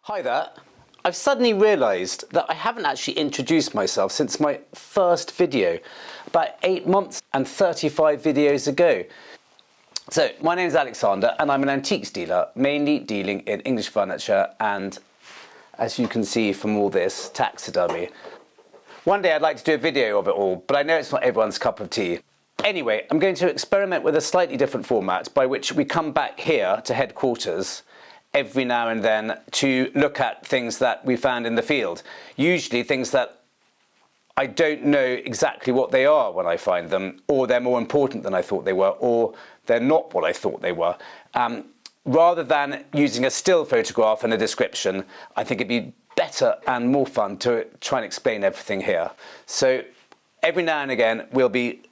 Hi there. I've suddenly realised that I haven't actually introduced myself since my first video, about 8 months and 35 videos ago. So, my name is Alexander and I'm an antiques dealer, mainly dealing in English furniture and, as you can see from all this, taxidermy. One day I'd like to do a video of it all, but I know it's not everyone's cup of tea. Anyway, I'm going to experiment with a slightly different format by which we come back here to headquarters every now and then to look at things that we found in the field. Usually things that I don't know exactly what they are when I find them, or they're more important than I thought they were, or they're not what I thought they were. Rather than using a still photograph and a description, I think it'd be better and more fun to try and explain everything here. So every now and again we'll be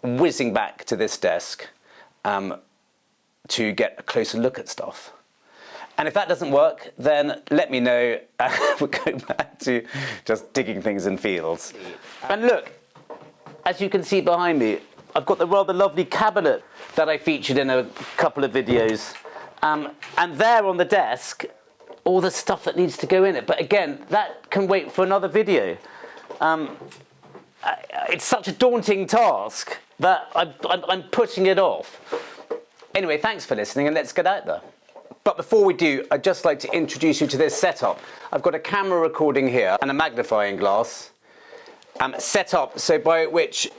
whizzing back to this desk to get a closer look at stuff. And if that doesn't work, then let me know and we'll go back to just digging things in fields. And look, as you can see behind me, I've got the rather lovely cabinet that I featured in a couple of videos. And there on the desk, all the stuff that needs to go in it. But again, that can wait for another video. It's such a daunting task that I'm putting it off. Anyway, thanks for listening and let's get out there. But before we do, I'd just like to introduce you to this setup. I've got a camera recording here and a magnifying glass set up so by which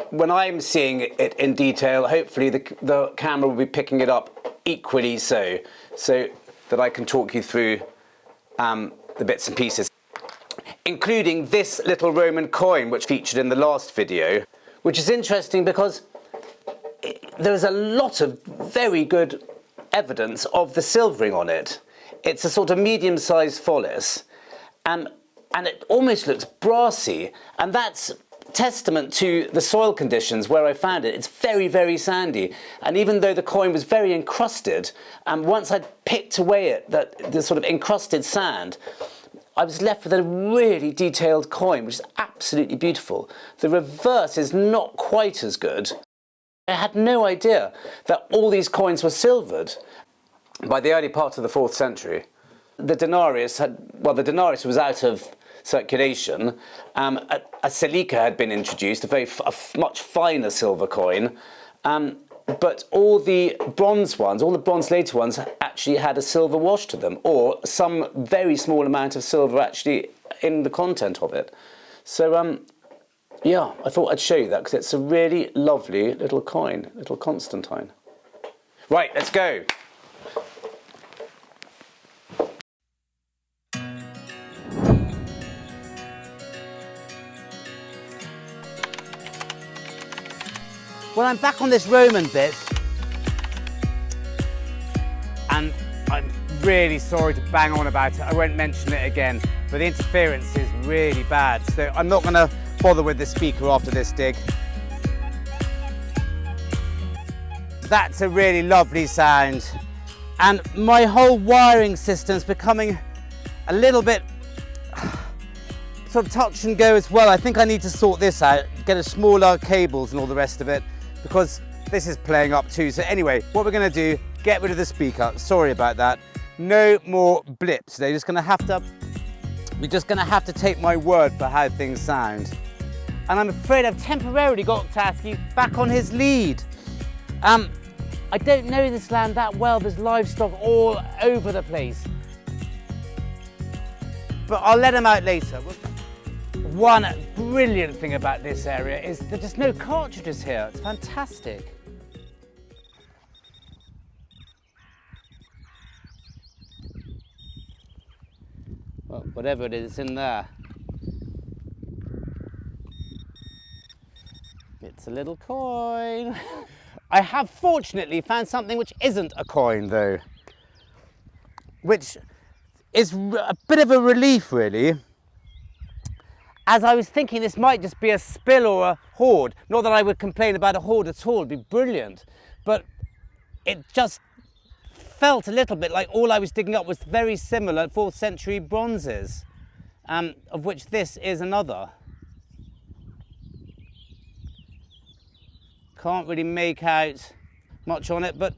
when I'm seeing it in detail, hopefully the camera will be picking it up equally so that I can talk you through the bits and pieces, including this little Roman coin which featured in the last video, which is interesting because there's a lot of very good evidence of the silvering on it. It's a sort of medium-sized follis and it almost looks brassy, and that's testament to the soil conditions where I found it. It's very, very sandy, and even though the coin was very encrusted, once I'd picked away the sort of encrusted sand, I was left with a really detailed coin, which is absolutely beautiful. The reverse is not quite as good. I had no idea that all these coins were silvered. By the early part of the 4th century, the denarius was out of circulation. A silica had been introduced, a much finer silver coin, but all the bronze ones, all the bronze later ones, actually had a silver wash to them, or some very small amount of silver actually in the content of it. So yeah, I thought I'd show you that because it's a really lovely little coin, little Constantine. Right, let's go. Well, I'm back on this Roman bit, and I'm really sorry to bang on about it. I won't mention it again, but the interference is really bad, so I'm not going to bother with the speaker after this dig. That's a really lovely sound, and my whole wiring system's becoming a little bit sort of touch and go as well. I think I need to sort this out, get a smaller cables and all the rest of it, because this is playing up too. So anyway, what we're going to do, get rid of the speaker. Sorry about that. No more blips. We're just going to have to take my word for how things sound. And I'm afraid I've temporarily got Tasci back on his lead. I don't know this land that well. There's livestock all over the place. But I'll let him out later. One brilliant thing about this area is there's just no cartridges here. It's fantastic. Well, whatever it is, it's in there. It's a little coin. I have fortunately found something which isn't a coin though, which is a bit of a relief really, as I was thinking this might just be a spill or a hoard. Not that I would complain about a hoard at all, it'd be brilliant, but it just felt a little bit like all I was digging up was very similar 4th century bronzes, of which this is another. Can't really make out much on it, but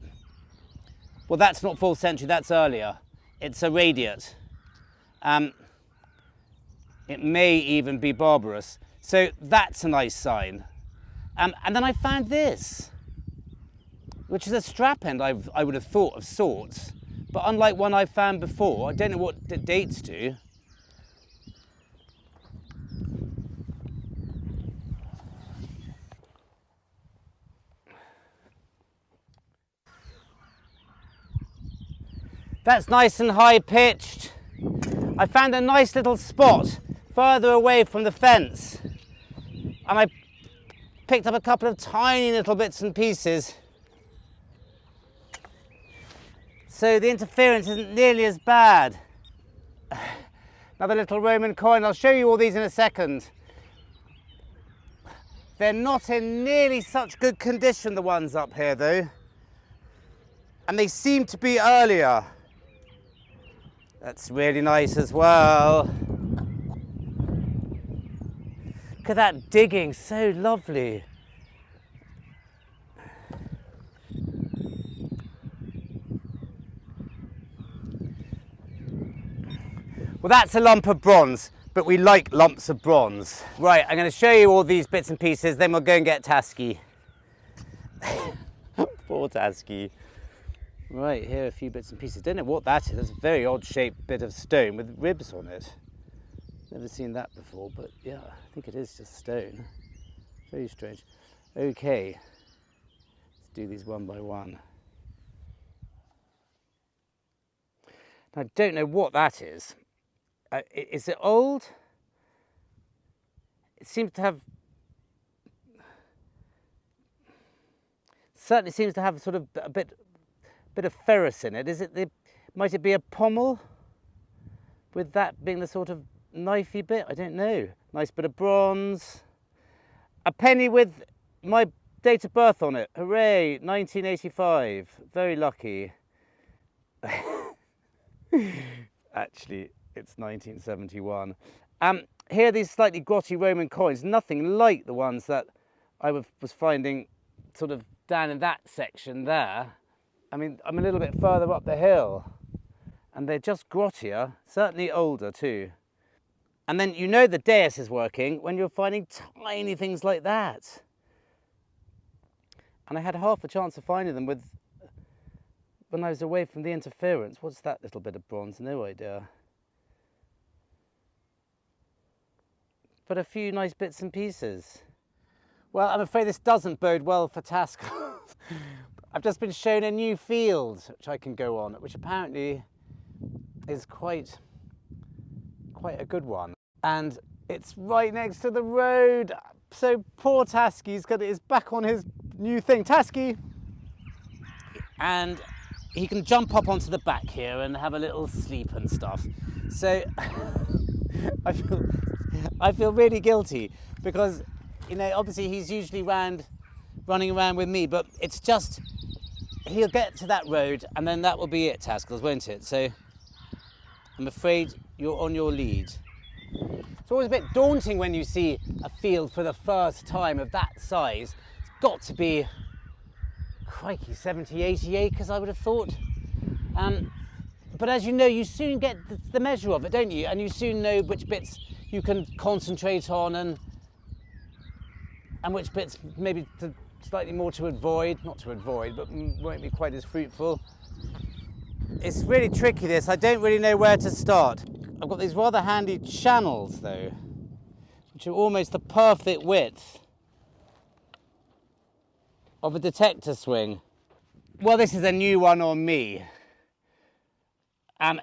well, that's not 4th century, that's earlier. It's a radiate. It may even be barbarous. So that's a nice sign. And then I found this, which is a strap end I would have thought of sorts, but unlike one I found before, I don't know what it dates to. That's nice and high pitched. I found a nice little spot further away from the fence, and I picked up a couple of tiny little bits and pieces. So the interference isn't nearly as bad. Another little Roman coin. I'll show you all these in a second. They're not in nearly such good condition, the ones up here though. And they seem to be earlier. That's really nice as well. Look at that digging, so lovely. Well, that's a lump of bronze, but we like lumps of bronze. Right, I'm going to show you all these bits and pieces, then we'll go and get Tasci. Poor Tasci. Right, here are a few bits and pieces. Don't know what that is. It's a very odd shaped bit of stone with ribs on it. Never seen that before, but yeah, I think it is just stone. Very strange. Okay, let's do these one by one. Now, I don't know what that is. Is it old? It seems to have, certainly seems to have sort of a bit of ferrous in it. Is it might it be a pommel? With that being the sort of knifey bit? I don't know. Nice bit of bronze. A penny with my date of birth on it. Hooray, 1985. Very lucky. Actually, it's 1971. Here are these slightly grotty Roman coins, nothing like the ones that I was finding sort of down in that section there. I mean, I'm a little bit further up the hill, and they're just grottier, certainly older too. And then you know the dais is working when you're finding tiny things like that. And I had half a chance of finding them when I was away from the interference. What's that little bit of bronze? No idea. But a few nice bits and pieces. Well, I'm afraid this doesn't bode well for Tasciovanus. I've just been shown a new field which I can go on, which apparently is quite a good one. And it's right next to the road. So poor Tasci's is back on his new thing. Tasci! And he can jump up onto the back here and have a little sleep and stuff. So I feel really guilty because, you know, obviously he's usually running around with me, but it's just, he'll get to that road and then that will be it, Tascals, won't it? So I'm afraid you're on your lead. It's always a bit daunting when you see a field for the first time of that size. It's got to be, crikey, 70, 80 acres, I would have thought. But as you know, you soon get the measure of it, don't you? And you soon know which bits you can concentrate on and which bits maybe slightly more to avoid. Not to avoid, but won't be quite as fruitful. It's really tricky, this. I don't really know where to start. I've got these rather handy channels, though, which are almost the perfect width of a detector swing. Well, this is a new one on me.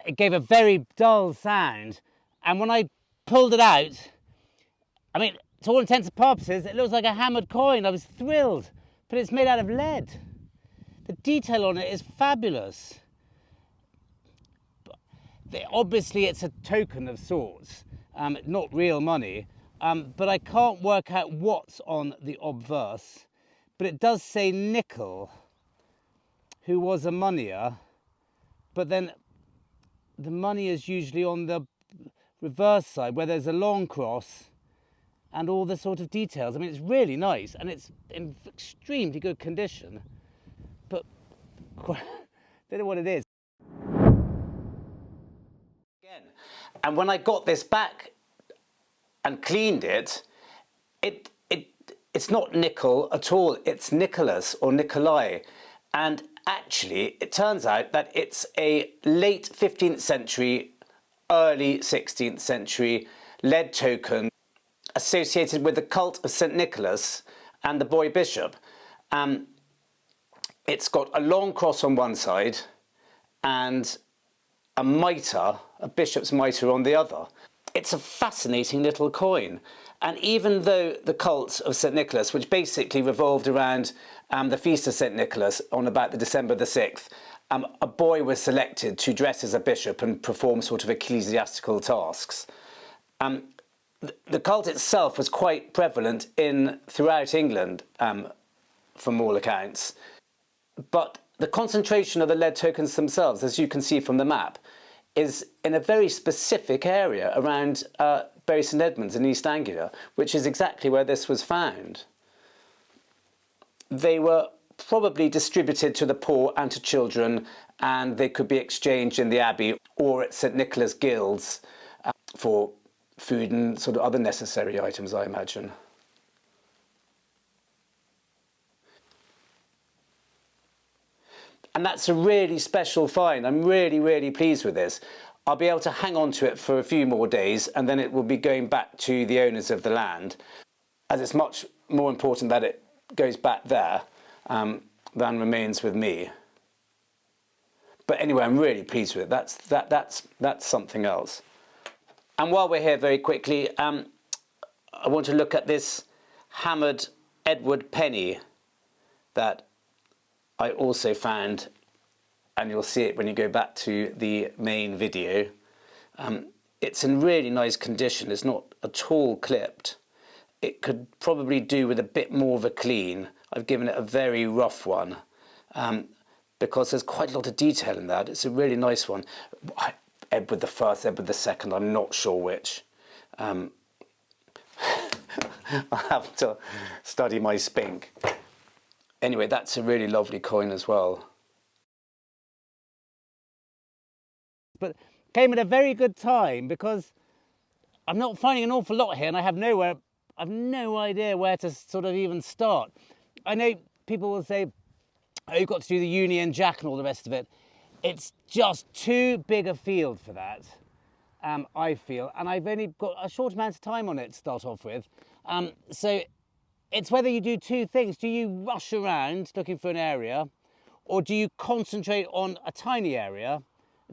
It gave a very dull sound, and when I pulled it out, I mean, to all intents and purposes, it looks like a hammered coin. I was thrilled, but it's made out of lead. The detail on it is fabulous. Obviously, it's a token of sorts, not real money, but I can't work out what's on the obverse. But it does say Nickel, who was a moneyer, but then the money is usually on the reverse side where there's a long cross and all the sort of details. I mean, it's really nice and it's in extremely good condition, but I don't know what it is. Again, And when I got this back and cleaned it, it's not nickel at all, it's Nicholas or Nikolai. And actually, it turns out that it's a late 15th century, early 16th century lead token associated with the cult of St. Nicholas and the boy bishop. It's got a long cross on one side and a mitre, a bishop's mitre on the other. It's a fascinating little coin. And even though the cult of St. Nicholas, which basically revolved around the feast of St. Nicholas on about the December the 6th, a boy was selected to dress as a bishop and perform sort of ecclesiastical tasks. The cult itself was quite prevalent throughout England, from all accounts. But the concentration of the lead tokens themselves, as you can see from the map, is in a very specific area around Bury St Edmunds in East Anglia, which is exactly where this was found. They were probably distributed to the poor and to children, and they could be exchanged in the abbey or at St Nicholas guilds for food and sort of other necessary items, I imagine. And that's a really special find. I'm really, really pleased with this. I'll be able to hang on to it for a few more days, and then it will be going back to the owners of the land, as it's much more important that it goes back there than remains with me. But anyway, I'm really pleased with it. That's something else. And while we're here, very quickly, I want to look at this hammered Edward penny that I also found, and you'll see it when you go back to the main video. It's in really nice condition. It's not at all clipped. It could probably do with a bit more of a clean. I've given it a very rough one because there's quite a lot of detail in that. It's a really nice one. Edward the First, Edward the Second, I'm not sure which. I'll have to study my spink. Anyway, that's a really lovely coin as well. But came at a very good time because I'm not finding an awful lot here, and I've no idea where to sort of even start. I know people will say, oh, you've got to do the Union Jack and all the rest of it. It's just too big a field for that, I feel, and I've only got a short amount of time on it to start off with. So it's whether you do two things. Do you rush around looking for an area, or do you concentrate on a tiny area,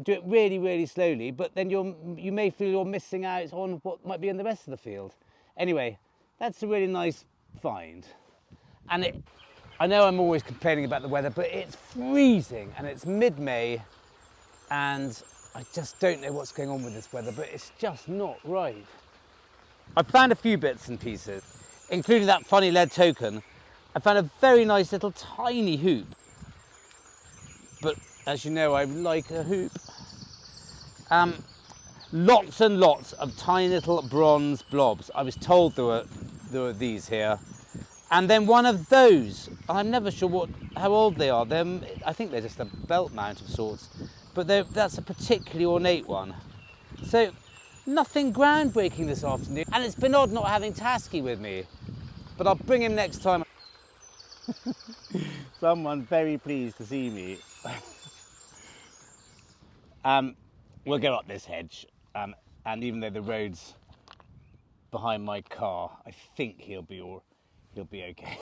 do it really, really slowly, but then you may feel you're missing out on what might be in the rest of the field. Anyway, that's a really nice find. And I know I'm always complaining about the weather, but it's freezing and it's mid-May, and I just don't know what's going on with this weather, but it's just not right. I've found a few bits and pieces, including that funny lead token. I found a very nice little tiny hoop. But as you know, I like a hoop. Lots and lots of tiny little bronze blobs. I was told there were these here. And then one of those, I'm never sure how old they are. I think they're just a belt mount of sorts. But that's a particularly ornate one. So nothing groundbreaking this afternoon. And it's been odd not having Tasky with me. But I'll bring him next time. Someone very pleased to see me. We'll go up this hedge, and even though the road's behind my car, I think he'll be okay.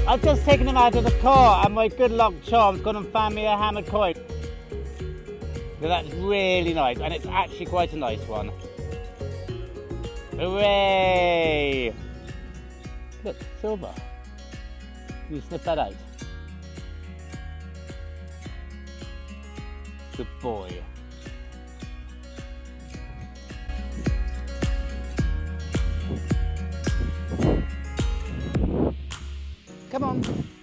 I've just taken him out of the car and my good luck charm's gone and found me a hammered coin. So that's really nice, and it's actually quite a nice one. Hooray! Look, silver. Can you snip that out? Good boy. Come on.